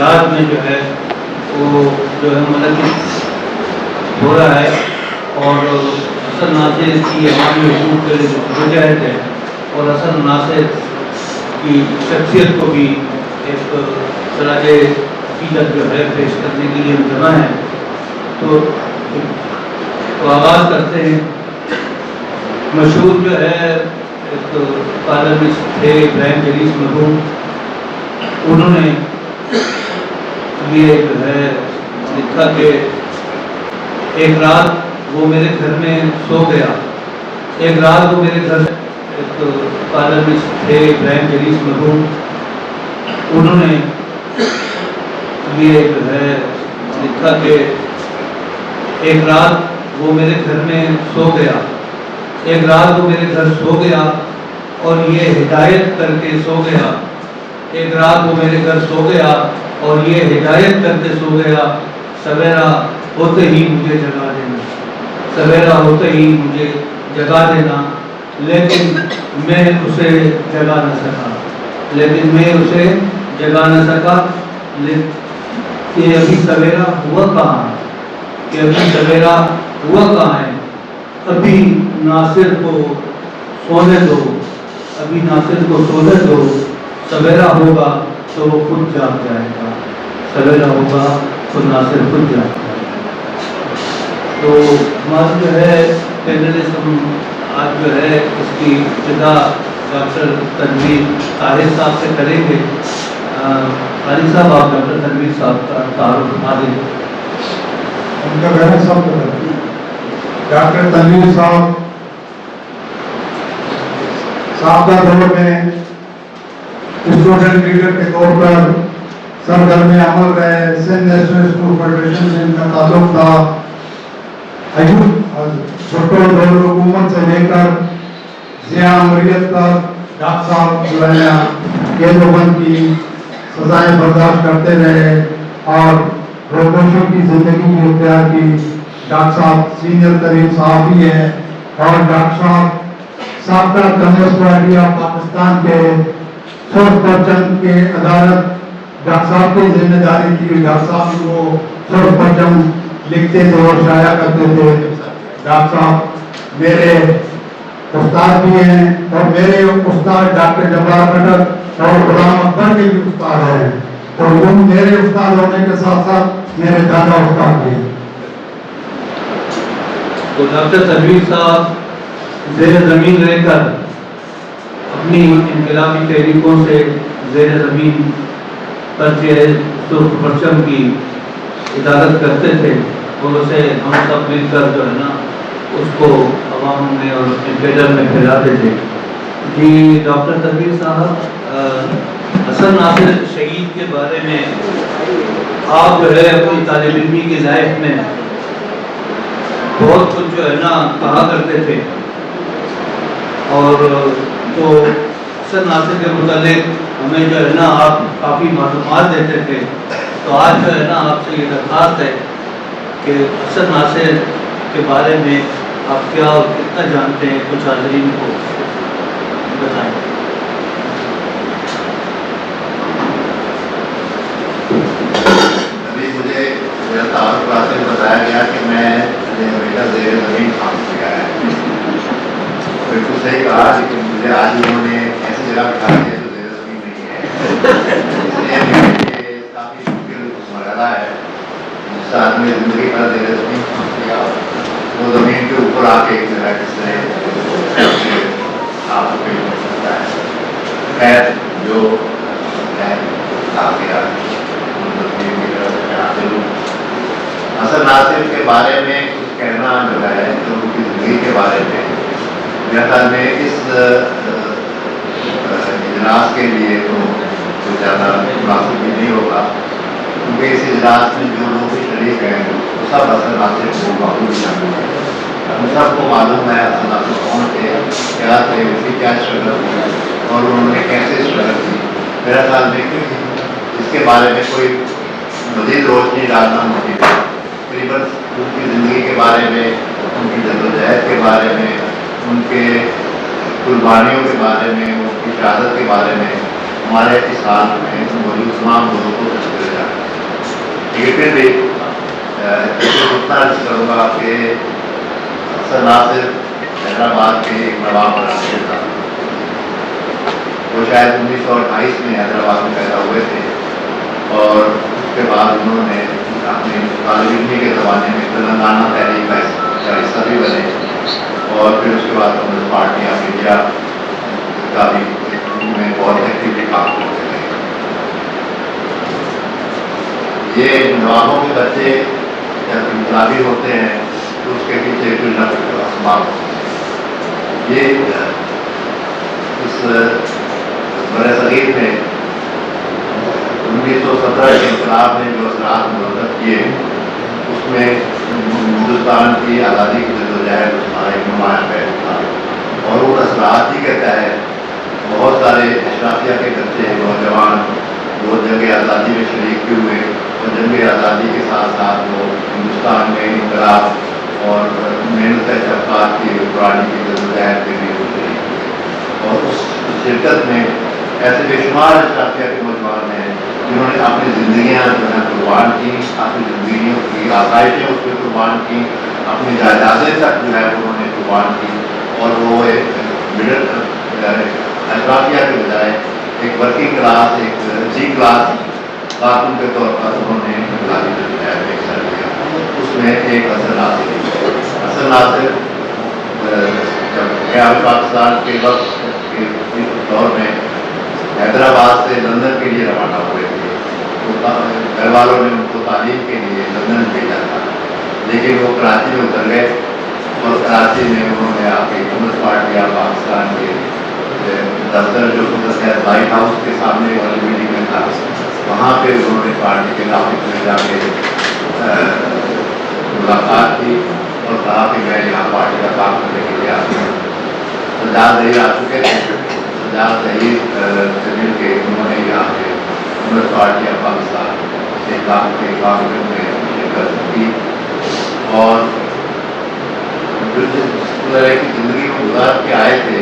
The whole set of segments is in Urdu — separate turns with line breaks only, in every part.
علاج میں جو ہے وہ جو ہے منعقد ہو رہا ہے، اور حسن ناصر کی عوامی حقوق کے لیے جو مجاہد ہے اور حسن ناصر کی شخصیت کو بھی ایک خراج عقیدت جو ہے پیش کرنے کے لیے جمع ہے. تو آغاز کرتے ہیں. مشہور جو ہے ایک کالمسٹ تھے ابراہیم جلیس مرحوم، انہوں نے یہ جو ہے لکھا کہ ایک رات وہ میرے گھر میں سو گیا. ایک رات وہ میرے گھر، ایک کالمسٹ تھے ابراہیم جلیس مرحوم، انہوں نے یہ جو ہے لکھا کہ ایک رات وہ میرے گھر میں سو گیا. ایک رات وہ میرے گھر سو گیا اور یہ ہدایت کر کے سو گیا. ایک رات وہ میرے گھر سو گیا اور یہ ہدایت کر کے سو گیا، سویرا ہوتے ہی مجھے جگا دینا، سویرا ہوتے ہی مجھے جگا دینا. لیکن میں اسے جگا نہ سکا، لیکن میں اسے جگا نہ سکا. کہ ابھی سویرا ہوا کہاں ہے، کہ ابھی سویرا ہوا کہاں ہے. ابھی ناصر کو سونے دو، ابھی ناصر کو سونے دو. سویرا ہوگا تو وہ خود جاگ جائے گا، سویرا ہوگا تو ناصر خود جاگ جائے گا. تو ہمارا جو ہے پینلسٹ آج جو ہے اس کی ابتدا ڈاکٹر تنویر طاہر صاحب سے کریں گے. قاری صاحب آپ ڈاکٹر تنویر صاحب کا تعارف بتا دیں.
ان کا بہن صاحب ڈاکٹر تنویر صاحب سابقہ دور میں اسٹوڈنٹ لیڈر کے طور پر سرگرم عمل رہے. سندھ نیشنل اسکول فیڈریشن سے ان کا تعلق تھا. چھوٹوں دور حکومت سے لے کر ضیاء امریت تک ڈاکٹر صاحب جو ہے دیوبند کی سزائیں برداشت کرتے رہے اور پروفیشن کی زندگی بھی اختیار کی. ڈاکٹر صاحب سینئر ترین صحافی ہیں اور ڈاکٹر صاحب سابقہ کمیونسٹ پارٹی آف پاکستان کے سرخ پرچم کے عدالت ڈاکٹر صاحب کی ذمہ داری تھی. ڈاکٹر صاحب کو سرخ پرچم لکھتے تھے اور شائع کرتے تھے. ڈاکٹر صاحب میرے استاد بھی ہیں اور میرے استاد ڈاکٹر جبار کٹک اور غلام اکبر کے بھی استاد ہیں، اور وہ میرے استاد ہونے کے ساتھ ساتھ میرے دادا استاد بھی ہیں.
تو ڈاکٹر تنویر صاحب زیر زمین رہ کر اپنی انقلابی تحریکوں سے زیر زمین پرچے سرخ پرچم کی عدالت کرتے تھے اور اسے ہم سب مل کر جو ہے نا اس کو عوام میں اور پیڈر میں پھیلاتے تھے. جی ڈاکٹر تنویر صاحب، حسن ناصر شہید کے بارے میں آپ جو ہے اپنی طالب علمی کی لائف میں بہت کچھ جو ہے نا کہا کرتے تھے، اور تو حسن ناصر کے متعلق ہمیں جو ہے نا آپ کافی معلومات دیتے تھے. تو آج جو ہے نا آپ سے یہ درخواست ہے کہ حسن ناصر کے بارے میں آپ کیا اور کتنا جانتے ہیں، کچھ حاضرین کو بتائیں.
ابھی مجھے میرا تعارف راستے میں بتایا گیا کہ میں بیٹا زیر زمین کام سے آیا ہے. بالکل صحیح کہا، لیکن مجھے آج انہوں نے ایسی جگہ بٹھا دیا جو زیر زمین نہیں ہے. اس لیے میرے لیے کافی مشکل مرحلہ ہے. جس آدمی زندگی پر زیر زمین کام کیا وہ زمین کے اوپر آ کے ایک جگہ کس طرح آپ کو پیش کر سکتا ہے. خیر جو ہے کافی حسن ناصر کے بارے میں کچھ کہنا جو ہے جو ان کی زندگی کے بارے میں میرے خیال میں اس اجلاس کے لیے تو کچھ زیادہ مناسب بھی نہیں ہوگا، کیونکہ اس اجلاس میں جو لوگ بھی شریک ہیں وہ سب حسن ناصر کو بخوبی شامل ہیں. ہم سب کو معلوم ہے حسن ناصر کون تھے، کیا تھے، ان کی کیا اسٹرگل تھی اور انہوں نے کیسے اسٹرگل کی. میرا خیال میں اس کے بارے میں کوئی مزید روشنی ڈالنا ممکن ہے. تقریباً ان کی زندگی کے بارے میں، ان کی جدوجہد کے بارے میں، ان کے قربانیوں کے بارے میں، ان کی شہادت کے بارے میں ہمارے اس حال میں موجود تمام لوگوں کو لیکن بھی اتنا عرض کروں گا کہ حسن ناصر حیدرآباد کے ایک نواب بناتے تھا. وہ شاید 1928 میں حیدرآباد میں پیدا ہوئے تھے اور اس کے بعد انہوں نے اپنے طالب علمی کے زمانے میں تلنگانہ تحریک کا حصہ بھی بنے اور پھر اس کے بعد کمیونسٹ پارٹی آف انڈیا کا بھی میں بہت ایکٹیولی کام کرتے رہے. یہ نوابوں کے بچے جب انقلابی ہوتے ہیں تو اس کے پیچھے کچھ نہ کچھ اسباب ہوتے ہیں. یہ اس برِ صغیر میں 1917 کے انقلاب نے جو اثرات مرتب کیے اس میں ہندوستان کی آزادی کی جدوجہد اس کا ایک نمایاں پہلو تھا اور وہ اثرات ہی کے تحت بہت سارے اشرافیہ کے بچے نوجوان وہ جنگ آزادی میں شریک بھی ہوئے اور جنگ آزادی کے ساتھ ساتھ وہ ہندوستان میں انقلاب اور محنت طبقات کی پرانی کی جدوجہد میں بھی شریک ہوئے. اور اس شرکت میں ایسے بے شمار اشرافیہ کے نوجوان ہیں جنہوں نے اپنی زندگیاں جو ہیں قربان کی, اپنی زندگیوں کی آسائشیں اس پہ قربان کی, اپنی جائیدادیں تک جو ہے انہوں نے قربان کی اور وہ ایک مڈل اشرافیہ کے بجائے ایک ورکنگ کلاس, ایک جی کلاس کارکن کے طور پر انہوں نے انقلابی جدوجہد میں حصہ لیا. اس میں ایک حسن ناصر جب قیام پاکستان کے وقت کے دور میں حیدرآباد سے لندن کے لیے روانہ ہوئے تھے تو گھر والوں نے ان کو تعلیم کے لیے لندن بھیجا تھا, لیکن وہ کراچی میں اتر گئے اور کراچی میں انہوں نے آ کے کمیونسٹ پارٹی آف پاکستان کے دفتر جو لائٹ ہاؤس کے سامنے والی بلڈنگ میں تھا وہاں پہ انہوں نے پارٹی کے آفس میں جا کے ملاقات کی اور کہا کہ میں یہاں پارٹی کا کام کرنے کے لیے آتا ہوں. سجاد ظہیر آ چکے تھے. سجاد ظہیر سے مل کے انہوں نے یہاں پہ کمیونسٹ پارٹی آف پاکستان کے کام میں شرکت کی اور جس طرح کی زندگی کو گزار کے آئے تھے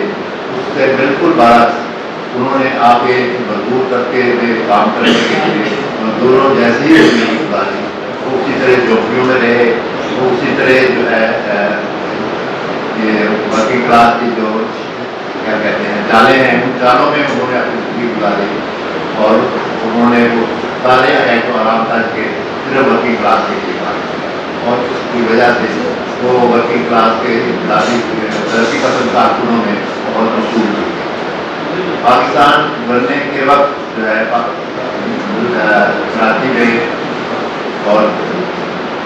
اس سے بالکل برعکس انہوں نے آگے مزدور طبقے میں کام کرنے کے لیے مزدوروں جیسی ہی زندگی گزاری. وہ اسی طرح جھوپڑیوں میں رہے, وہ اسی طرح جو ہے یہ ورکنگ کلاس کی جو کیا کہتے ہیں جالے ہیں ان جالوں میں انہوں نے اپنی زندگی گزاری اور انہوں نے وہ سارے عیش و آرام تک کے صرف ورکنگ کلاس کے لیے کام کیا اور اس کی وجہ سے وہ ورکنگ کلاس کے انقلابی ترقی پسند کارکنوں میں بہت مشہور ہوئی. پاکستان بننے کے وقت جو ہے کراچی میں اور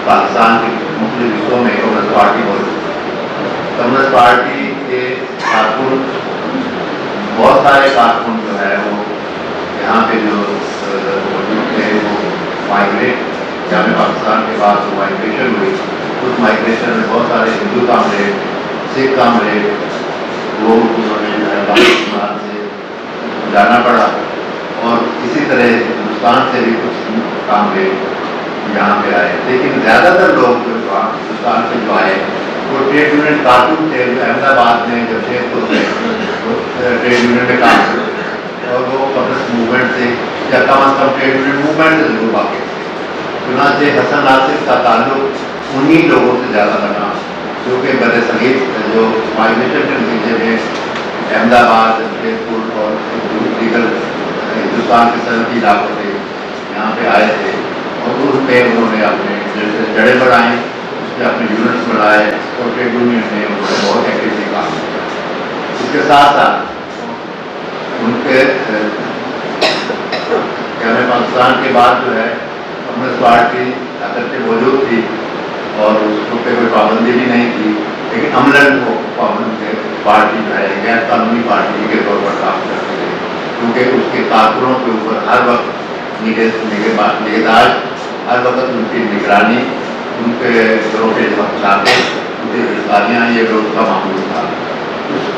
پاکستان کے مختلف حصوں میں کمیونسٹ پارٹی موجود ہے. کمیونسٹ پارٹی کے کارکن بہت سارے کارکن جو ہے وہ یہاں پہ جو موجود تھے وہ مائگریٹ جامع پاکستان کے بعد جو مائگریشن ہوئی اس مائگریشن میں بہت سارے ہندو کامریڈ, سکھ کامریڈ وہ انہوں نے جو ہے پاکستان سے جانا پڑا اور اسی طرح ہندوستان سے بھی کچھ کامریڈ یہاں پہ آئے. لیکن زیادہ تر لوگ جو ہندوستان سے جو آئے وہ ٹریڈ یونین کارکن تھے جو احمدآباد میں جب شیخ پور میں ٹریڈ یونین میں کام کرتے اور وہ کمیونسٹ موومنٹ سے یا کم از کم ٹریڈ یونین موومنٹ سے ضرور واقف تھے. چنانچہ حسن ناصر کا تعلق انہی لوگوں سے زیادہ بنا جو کہ برِ صغیر جو مائگریشن کے نتیجے میں احمدآباد, شیخ پور اور دیگر ہندوستان کے صنعتی علاقوں سے یہاں پہ آئے تھے اور اس پہ انہوں نے اپنے جڑیں بڑھائیں, اس پہ اپنے یونٹس بڑھائے اور ٹریڈ یونین میں انہوں نے بہت ایکٹیولی کام کیا. اس کے ساتھ ساتھ ان کے جامع پاکستان کے بعد جو ہے کمیونسٹ پارٹی اگرچہ موجود تھی اور اس کو پہ کوئی پابندی بھی نہیں تھی لیکن عملاً وہ پارٹی جو ہے غیر قانونی پارٹی کے طور پر کام کرتے تھے کیونکہ اس کے کارکنوں کے اوپر ہر وقت نگہداشت, ہر وقت ان کی نگرانی, ان کے گھروں کے چھاپے, ان کی گرفتاریاں یہ روز کا معمول تھا.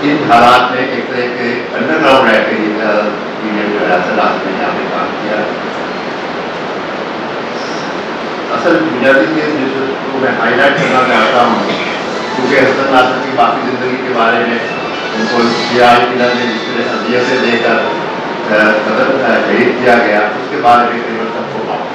ان حالات میں ایک طرح کے انڈر گراؤنڈ ایکٹیویٹی جو ہے اصل نے یہاں پہ کام کیا. اصل بنیادی چیز جس کو میں ہائی لائٹ کرنا چاہتا ہوں کیونکہ حسن ناصر کی باقی زندگی کے بارے میں ان کو سیاہ قلعہ میں جس طرح اذیتیں دے کر قتل شہید کیا گیا اس کے بارے میں سب کو معلوم.